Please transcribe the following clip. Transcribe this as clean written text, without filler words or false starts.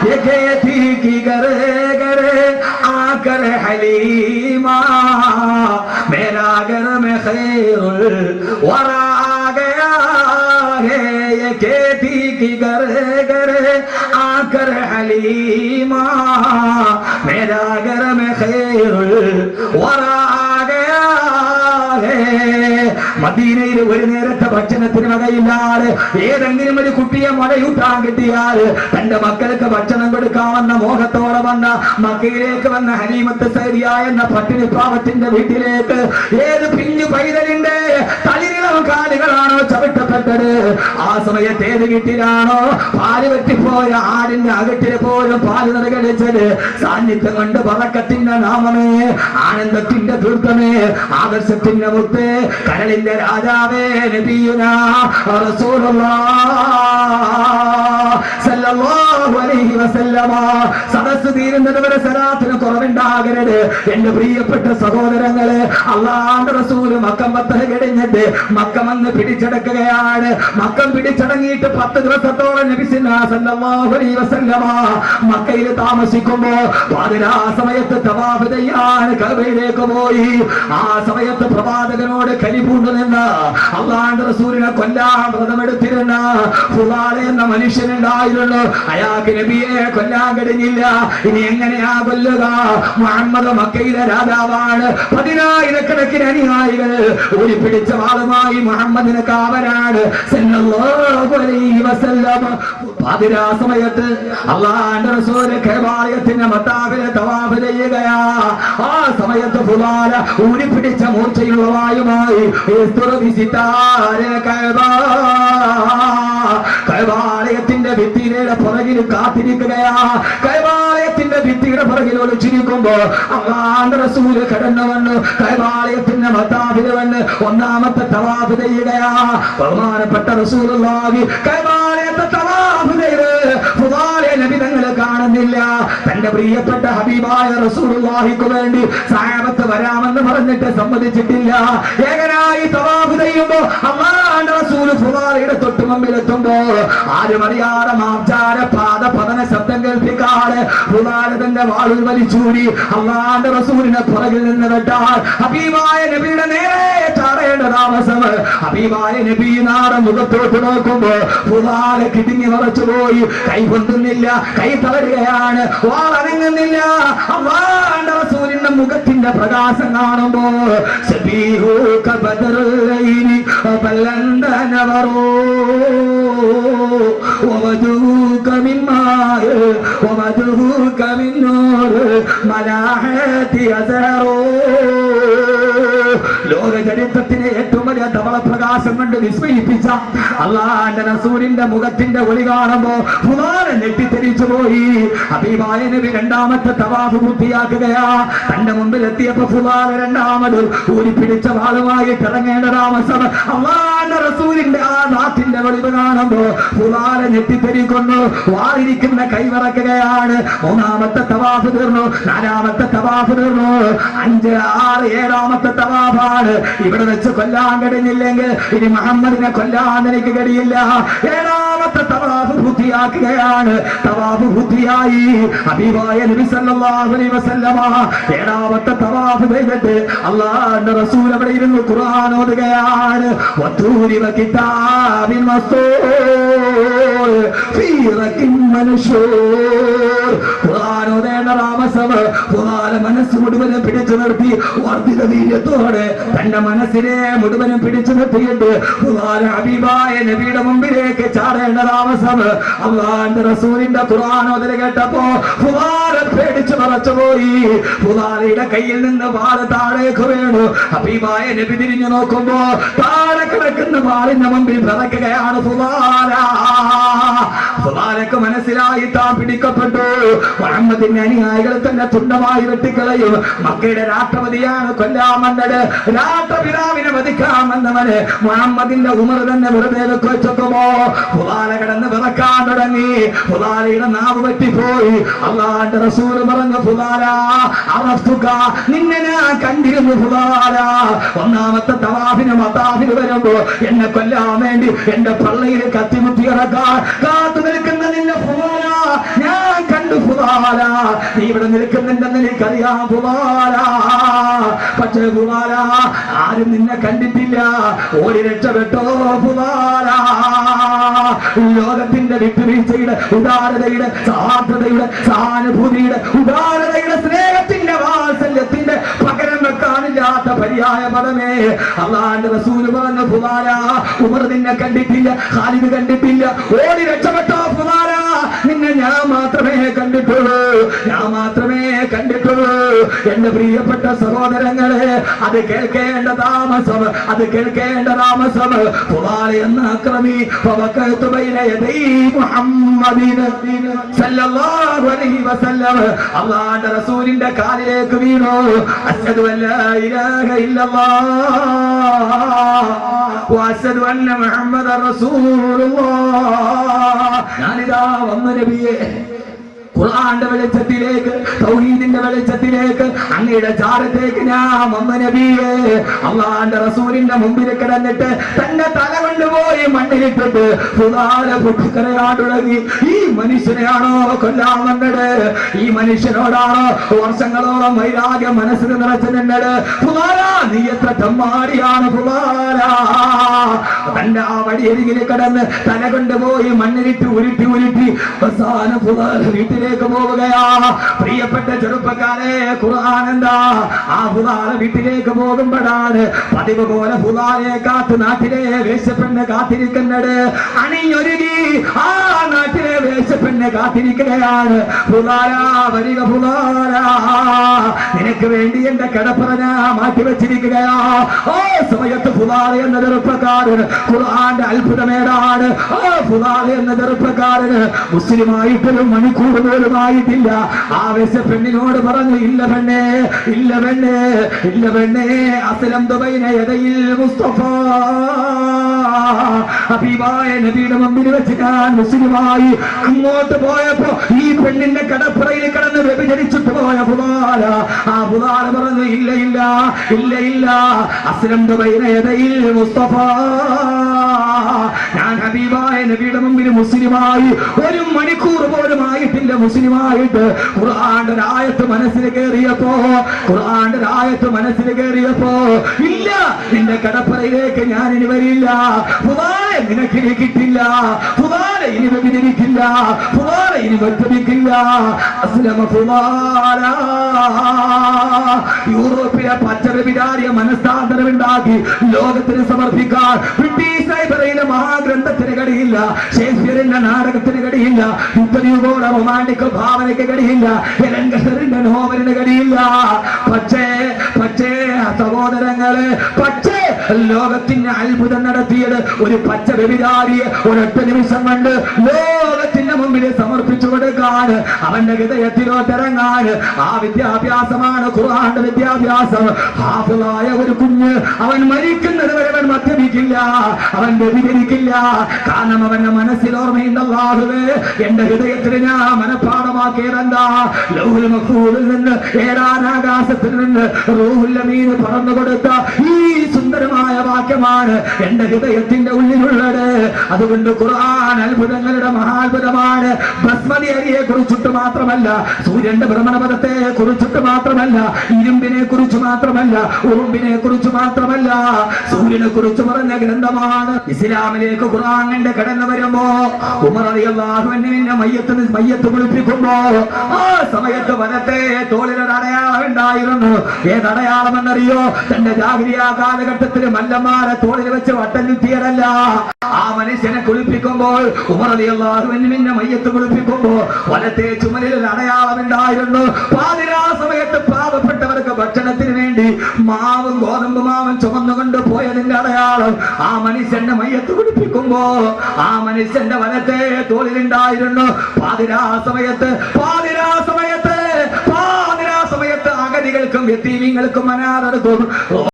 ये कहती कि करे करे आकर हलीमा मेरा घर में खैरुल वरा गया है। ये कहती कि करे करे आकर हलीमा मेरा घर में खैरुल वरा गया है। മദീനയിൽ ഒരു നേരത്തെ ഭക്ഷണത്തിന് വകയില്ലാതെ ഏതെങ്കിലും ഒരു കുട്ടിയെ മഴയൂട്ടാൻ കിട്ടിയാൽ തന്റെ മക്കൾക്ക് ഭക്ഷണം കൊടുക്കാമെന്ന മോഹത്തോടെ വന്ന മക്കയിലേക്ക് വന്ന ഹലീമത്ത് സഅദിയ എന്ന പട്ടിണി പാവത്തിന്റെ വീട്ടിലേക്ക് ഏത് പിഞ്ഞു പൈതലിന്റെ തളിരിളം കാലുകളാണോ ചവിട്ടപ്പെട്ടത്, ആ സമയത്ത് ഏത് വീട്ടിലാണോ പാല് വെട്ടിപ്പോയ ആടിന്റെ അകട്ടില് പോലും പാല് നിറകടിച്ചത്, സാന്നിധ്യം കൊണ്ട് ബറക്കത്തിന്റെ നാമമേ, ആനന്ദത്തിന്റെ ദുർഗമേ, ആദർശത്തിന്റെ മുത്ത്, കരളിന്റെ രാജാവേ നബിയുനാ റസൂലുള്ളാഹ് സല്ലല്ലാഹു അലൈഹി വസല്ലമ. സദസ്സ് തീരുന്നതുവരെ സലാത്തിന് കുറവുണ്ടാകരുത് എന്റെ പ്രിയപ്പെട്ട സഹോദരങ്ങളെ. അല്ലാഹുവിന്റെ റസൂൽ മക്കം ഫത്ഹ് കഴിഞ്ഞിട്ട് മക്കം വന്ന് പിടിച്ചടക്കുകയാണ്. മക്കം പിടിച്ചടങ്ങിയിട്ട് 10 ദിവസത്തോളം നബി സല്ലല്ലാഹു അലൈഹി വസല്ലമ മക്കയിൽ താമസിക്കുമ്പോ പാതിരാ സമയത്ത് തവാഫ് ചെയ്യാൻ കഅബയിലേക്ക് പോയി. ആ സമയത്ത് പ്രവാചകനോട് കലിപൂണ്ടു നിന്ന അല്ലാഹുവിന്റെ റസൂലിനെ കൊല്ലാൻ വ്രതമെടുത്തിരുന്ന ഫുലാല എന്ന മനുഷ്യനുണ്ടായിരുന്നു. അയാൾക്ക് നബിയെ കൊല്ലാൻ കഴിഞ്ഞില്ല. ഇനി എങ്ങനെയാ കൊല്ലുക? മുഹമ്മദ് മക്കയിലെ രാജാവാണ്. 10,000 അനുയായികൾ ഓടിപ്പിടിച്ച വാളുമായി മുഹമ്മദിന് കാവലാണ് സല്ലല്ലാഹു അലൈഹി വസല്ലം. പാതിരാ സമയത്ത് അല്ലാഹുവിന്റെ റസൂൽ കഅബയുടെ മത്താഫിലെ തവാഫ് ചെയ്യുകയാ. ആ സമയത്ത് ഫുലാല ഊരിപ്പിടിച്ച മൂർച്ചയുള്ള വായുമായി കഅബയുടെ ഭിത്തിയുടെ പുറകിൽ കാത്തിരിക്കുകയാ. കഅബയുടെ ഭിത്തിയുടെ പുറകിൽ ഒളിച്ചിരിക്കുമ്പോ അല്ലാഹുവിന്റെ റസൂൽ കടന്നു വന്നു കഅബയുടെ മത്താഫിൽ വന്ന് 1ാമത്തെ തവാഫ് ചെയ്യുകയാ. ബഹുമാനപ്പെട്ട റസൂലുള്ളാഹി കഅബയുടെ തവാഫ് ചെയ്ത് ഫുലാലെ നബി തങ്ങളെ കാണുന്നില്ല. തന്റെ പ്രിയപ്പെട്ട ഹബീബായ റസൂലുള്ളാഹിക്ക് വേണ്ടി സഹാബത്ത് വരാമെന്ന് പറഞ്ഞിട്ട് സമ്മതിച്ചിട്ടില്ല. ഏകനായി തവാഫ് ചെയ്യുമ്പോ അല്ലാഹുവിന്റെ റസൂൽ ഫുലാലയുടെ തൊട്ട് മുമ്പിലെത്തുമ്പോ ആരും അറിയാതെ മാർജാര പാദ പതന ശബ്ദം കേൾപ്പിക്കാതെ ഫുലാല തന്റെ വാളിൽ വലിച്ചൂരി അല്ലാഹുവിന്റെ റസൂലിനെ പുറകിൽ നിന്ന് വെട്ടാൻ ഹബീബായ നബിയുടെ നേരെ ചാടേണ്ട താമസം. ഹബീബായ നബി നാടെ മുഖത്തോട്ട് നോക്കുമ്പോ ഫുലാല കിടുങ്ങി മറച്ചു പോയി. കൈ പൊന്തുന്നില്ല, കൈ തളരുകയാണ്, വാളനങ്ങുന്നില്ല. അല്ലാഹുവിന്റെ റസൂലിന്റെ മുഖത്തിന്റെ പ്രകാശം കാണുമ്പോ സബീഹുക ബദറുല്ലൈനി ബലന്തനവറോ വവജൂക മിൻമായ വവജൂക മിൻ നൂർ മലാഹതി അസറോ. ലോക ചരിത്രത്തിലെ ഏറ്റവും വലിയ ധവളപ്രകാശം കൊണ്ട് വിസ്മയിപ്പിച്ച അല്ലാഹുവിന്റെ റസൂലിന്റെ മുഖത്തിന്റെ ഒളി കാണുമ്പോ ഫുലാല ഞെട്ടിത്തെറിച്ചു പോയി. ഹബീബായ നബി 2ാമത്തെ തവാഫ് പൂർത്തിയാക്കുകയാ. തന്റെ മുമ്പിൽ എത്തിയപ്പോ ഫുലാല 2ാമത് ഊരിപ്പിടിച്ച വാളുമായി ഇറങ്ങേണ്ട താമസം. അല്ലാഹുവിന്റെ റസൂലിന്റെ ആ നാട്ടിന്റെ വെളിവ് കാണുമ്പോ ഫുലാല ഞെട്ടിത്തെറിക്കുന്നു. വാളിരിക്കുന്ന കൈവിറക്കുകയാണ്. 3ാമത്തെ തവാഫ് തീർന്നു, 4ാമത്തെ തവാഫ് തീർന്നു, 5, 6, 7ാമത്തെ തവാഫാണ്. ഇവിടെ വെച്ച് കൊല്ലാൻ കഴിഞ്ഞില്ലെങ്കിൽ ഇനി മുഹമ്മദിനെ കൊല്ലാൻ എനിക്ക് കഴിയില്ല. 7ാമത്തെ തവാഫ് പൂർത്തിയാക്കുകയാണ്. തവാഫ് പൂർത്തിയായി. ഹബീബായ നബി സല്ലല്ലാഹു അലൈഹി വസല്ലമ 7ാമത്തെ തവാഫ് ചെയ്തിട്ട് അല്ലാഹുവിന്റെ റസൂൽ അവിടെ ഇരുന്ന് ഖുർആൻ ഓതുകയാണ്. വതൂരി വകിതാബിൻ മസ്തൂർ ഫീ റഖിൻ മൻശൂർ. ഖുർആൻ ഓതേണ്ട താമസം ഖുർആൻ മനസ്സ് മുഴുവനും പിടിച്ചു നിർത്തി വർദ്ധിത വീര്യത്തോടെ തന്റെ മനസ്സിനെ മുഴുവനും പിടിച്ചു നിർത്തിയിട്ട് ഖുർആൻ ഹബീബായ നബിയുടെ മുമ്പിലേക്ക് ചാടേണ്ട താമസം. അല്ലാഹുവിന്റെ റസൂലിന്റെ ഖുർആൻ ഓതൽ കേട്ടപ്പോ ഫുലാല പേടിച്ചു മറച്ചുപോയി. ഫുലാലയുടെ കയ്യിൽ നിന്ന് വാൾ താഴേക്ക് വീണു. ഹബീബായ നബി തിരിഞ്ഞു നോക്കുമ്പോ താഴെ കിടക്കുന്ന വാളിന്റെ മുമ്പിൽ പിറക്കുകയാണ് ഫുലാല. ഫുലാലക്ക് മനസ്സിലായി താൻ പിടിക്കപ്പെട്ടു. മുഹമ്മദിന്റെ അനുയായികളെ തന്നെ തുണ്ടമായി വെട്ടിക്കളയും. മക്കയുടെ രാഷ്ട്രപതിയാണ് കൊല്ലാൻ വന്നത്. രാഷ്ട്രപിതാവിനെ വധിക്കാൻ വന്നവന് മുഹമ്മദിന്റെ ഉമർ തന്നെ വെറുതെ വെക്കുമോ ഫുലാല കിടന്ന് വിറക്കാൻ തുടങ്ങി. ഫുലാലയുടെ നാവ് പറ്റിപ്പോയി. അല്ലാഹുവിന്റെ റസൂൽ പറഞ്ഞു ഫുലാല അറഫ്തുക, നിന്നെ ഞാൻ കണ്ടിരുന്നു ഫുലാല. 1ാമത്തെ തവാഫിന് മത്താഫിന് വരുമ്പോ എന്നെ കൊല്ലാൻ വേണ്ടി എന്റെ പള്ളിയിൽ കത്തിമുട്ടി ഇറക്കാൻ കാത്തു നിൽക്കുന്ന നിന്നെ ഫുലാല ഞാൻ നീ ഇവിടെ നിൽക്കുന്നുണ്ടെന്ന് എനിക്കറിയാം ഫുലാല. പക്ഷേ ഫുലാല, ആരും നിന്നെ കണ്ടിട്ടില്ല. ഓടി രക്ഷപ്പെട്ടോ ഫുലാല. ലോകത്തിന്റെ വിട്ടുവീഴ്ചയുടെ, ഉദാരതയുടെ, സാധ്യതയുടെ, സഹാനുഭൂതിയുടെ, ഉദാരതയുടെ, സ്നേഹത്തിന്റെ, വാത്സല്യത്തിന്റെ പകരം വെക്കാനില്ലാത്ത പര്യായ പദമേ അല്ലാഹുവിന്റെ റസൂല് പറഞ്ഞു ഫുലാല, ഉമർ നിന്നെ കണ്ടിട്ടില്ല, ഖാലിദ് കണ്ടിട്ടില്ല. ഓടി രക്ഷപ്പെട്ടോ ഫുലാല. നിന്നെ ഞാൻ മാത്രമേ കണ്ടിട്ടുള്ളൂ, ഞാൻ മാത്രമേ കണ്ടിട്ടുള്ളൂ. എന്റെ പ്രിയപ്പെട്ട സഹോദരങ്ങളെ, അത് കേൾക്കേണ്ട താമസം, അത് കേൾക്കേണ്ട താമസം. ഫുലാല എന്ന അക്രമി ഫവഖഅതു ബൈന യദൈ മുഹമ്മദിൻ സല്ലല്ലാഹു അലൈഹി വസല്ലം അല്ലാഹുവിന്റെ റസൂലിന്റെ കാലിലേക്ക് വീണു. അശ്ഹദു അല്ലാ ഇലാഹ ഇല്ലല്ലാഹ് വഅശ്ഹദു അന്ന മുഹമ്മദൻ റസൂലുള്ളാഹ്. ഞാനിതാ വന്നു നബിയേ, ഖുർആന്റെ വെളിച്ചത്തിലേക്ക്, തൗഹീദിന്റെ വെളിച്ചത്തിലേക്ക്, അങ്ങയുടെ ചാരത്തേക്ക് ഞാൻ വന്ന നബിയേ. അല്ലാഹുവിന്റെ റസൂലിന്റെ മുമ്പിൽ കിടന്നിട്ട് തന്റെ തല കൊണ്ടുപോയി മണ്ണിലിട്ടിട്ട് ഫുലാല പൊട്ടിക്കരയാൻ തുടങ്ങി. ഈ മനുഷ്യനെയാണോ കൊല്ലാൻ വന്നത്? ഈ മനുഷ്യനോടാണോ വർഷങ്ങളോളം വൈരാഗ്യം മനസ്സിൽ നിറച്ചു നിന്നത്? ഫുലാല, നീ എത്ര തെമ്മാടിയാണ് ഫുലാല. തന്റെ ആ വടിയരികിൽ കിടന്ന് തല കൊണ്ടുപോയി മണ്ണിലിട്ട് ഉരുട്ടി ഉരുട്ടി അവസാനം ഫുലാല വീട്ടിലേക്ക് പോവുകയാ. പ്രിയപ്പെട്ട ചെറുപ്പക്കാരെ, ഖുർആൻ എന്താ? ആ ഫുലാല വീട്ടിലേക്ക് പോകുമ്പോഴാണ് പതിവ് പോലെ ഫുലാലയെ കാത്ത് നാട്ടിലെ വേശ്യപ്പെണ്ണ് കാത്തിരിക്കുന്നത്. അണിഞ്ഞൊരുങ്ങി ആ നാട്ടിലെ വേശ്യപ്പെണ്ണ് കാത്തിരിക്കുകയാണ്. ഫുലാല വരിക, ഫുലാല, നിനക്ക് വേണ്ടി എന്റെ കിടപ്പറ ഞാൻ മാറ്റിവെച്ചിരിക്കുകയാ. ഓ സമയത്ത് ഫുലാല എന്ന ചെറുപ്പക്കാരൻ ഖുർആന്റെ അത്ഭുതമേടാണ്. ആ ഫുലാല എന്ന ചെറുപ്പക്കാരന് മുസ്ലിമായിട്ടൊരു മണിക്കൂർ പോലുമായിട്ടില്ല. ആ വേശ്യപ്പെണ്ണിനോട് പറഞ്ഞു, ഇല്ല പെണ്ണേ, ഇല്ല പെണ്ണേ, ഇല്ല പെണ്ണേ, അസ്ലംതു ബൈന യദയിൽ മുസ്തഫ. ഹബീബായ നബിയുടെ മുമ്പിൽ വെച്ച് ഞാൻ മുസ്ലിമായി. അങ്ങോട്ട് പോയപ്പോ ഈ പെണ്ണിന്റെ കടപ്പുറയിൽ കിടന്ന് വ്യഭിചരിച്ചിട്ട് പോയ ഫുലാല, ആ ഫുലാല പറഞ്ഞു, ഇല്ല ഇല്ല, ഇല്ല ഇല്ല, അസ്ലംതു ബൈന യദയിൽ മുസ്തഫ. ഞാൻ ഹബീബായ നബിയുടെ മുമ്പിൽ മുസ്ലിമായി. ഒരു മണിക്കൂർ പോലും ആയിട്ടില്ല മുസ്ലിമായിട്ട്. ഖുർആന്റെ ആയത്ത് മനസ്സിൽ കയറിയപ്പോ, ഖുർആന്റെ ആയത്ത് മനസ്സിൽ കയറിയപ്പോ, ഇല്ല, നിന്റെ കടപ്പറയിലേക്ക് ഞാൻ ഇനി വരില്ല. ഫുലാല, നിനക്കിനി കിട്ടില്ല. ഫുലാല ഇനി വ്യഭിചരിക്കില്ല. ഫുലാല ഇനി വ്യഭിചരിക്കില്ല. അസ്ലമ ഫുലാല. യൂറോപ്പിലെ പച്ചവ്യഭിചാരിയ മനസ്താന്തരമുണ്ടാക്കി ലോകത്തിന് സമർപ്പിക്കാൻ ബ്രിട്ടീഷ് ലൈബ്രറിയിലെ മഹാഗ്രന്ഥത്തിന് കഴിയില്ല, ഷേക്സ്പിയറിന്റെ നാടകത്തിന് കഴിയില്ല, യുദ്ധയുടെ റൊമാന്റിക് ഭാവനയ്ക്ക് കഴിയില്ല, എലൻഗറിന്റെ നോവലിന് കഴിയില്ല. പക്ഷേ സഹോദരങ്ങളെ, പക്ഷേ ലോകത്തിന് അത്ഭുതം നടത്തിയത് ഒരു പച്ച വ്യഭിചാരിയെ ഒരൊറ്റ നിമിഷം കൊണ്ട് ലോകത്തിന്റെ മുമ്പിൽ സമർപ്പിച്ചു കൊടുക്കാൻ, അവന്റെ ഹൃദയത്തിലോട്ടിറങ്ങാൻ. ആ വിദ്യാഭ്യാസമാണ് ഖുർആന്റെ വിദ്യാഭ്യാസം. ഹാഫിളായ ഒരു കുഞ്ഞ്, അവൻ മരിക്കുന്നത് വരെ അവൻ മദ്യപിക്കില്ല, അവൻ വ്യഭിചരിക്കില്ല. കാരണം അവന്റെ മനസ്സിൽ ഓർമ്മയുണ്ട്, അല്ലാഹുവേ, എന്റെ ഹൃദയത്തിൽ ഞാൻ മനഃപ്പാഠമാക്കിയതെന്താ? ലൗഹുൽ മഹ്ഫൂദിൽ നിന്ന്, ഏഴാനാകാശത്തിൽ നിന്ന് റൂഹുൽ അമീൻ പറഞ്ഞു കൊടുത്ത ഈ സുന്ദരമായ വാക്യമാണ് എന്റെ ഹൃദയത്തിന്റെ ഉള്ളിലുള്ളത്. അതുകൊണ്ട് ഖുർആൻ അത്ഭുതങ്ങളുടെ മഹാത്ഭുതമാണ്. ബസ്മതി അരിയെ കുറിച്ചിട്ട് മാത്രമല്ല, സൂര്യന്റെ ഭ്രമണപഥത്തെ കുറിച്ചിട്ട് മാത്രമല്ല, ഇരുമ്പിനെ കുറിച്ച് മാത്രമല്ല, ഉറുമ്പിനെ കുറിച്ച് മാത്രമല്ല, സൂര്യനെ കുറിച്ച് പറഞ്ഞ ഗ്രന്ഥമാണ്. ഇസ്ലാമിലേക്ക് ഖുർആനിന്റെ കടന്നു വരുമ്പോ ഉമർ റളിയല്ലാഹു അൻഹുവിന്റെ മയ്യത്ത് കുളിപ്പിക്കുമ്പോ ആ സമയത്ത് വനത്തെ തോളിലൊരു അടയാളം ഉണ്ടായിരുന്നു. ഏതടയാളം എന്നറിയോ? തന്റെ ജാഹിലിയ്യ കാലഘട്ടത്തിൽ മല്ലന്മാരെ തോളിൽ വെച്ച് വട്ടം ചുറ്റിയതല്ല. ആ മനുഷ്യനെ കുളിപ്പിക്കുമ്പോൾ, ഉമർ റളിയല്ലാഹു അൻഹുവിന്റെ മയ്യത്ത് കുളിപ്പിക്കുമ്പോ വനത്തെ ചുമലിൽ ഒരു അടയാളം ഉണ്ടായിരുന്നു. പാതിരാ സമയത്ത് പാവപ്പെട്ടവർക്ക് ഭക്ഷണത്തിന് വേണ്ടി മാവും ഗോതമ്പ് മാവും ചുമന്നുകൊണ്ട് പോയതിന്റെ അടയാളം ആ മനുഷ്യന്റെ മയ്യത്ത് കുളിപ്പിക്കുമ്പോ ആ മനുഷ്യന്റെ വനത്തെ തോളിലുണ്ടായിരുന്നു. പാതിരാ സമയത്ത് അഗതികൾക്കും യതീമീങ്ങൾക്കും അനാഥർക്കും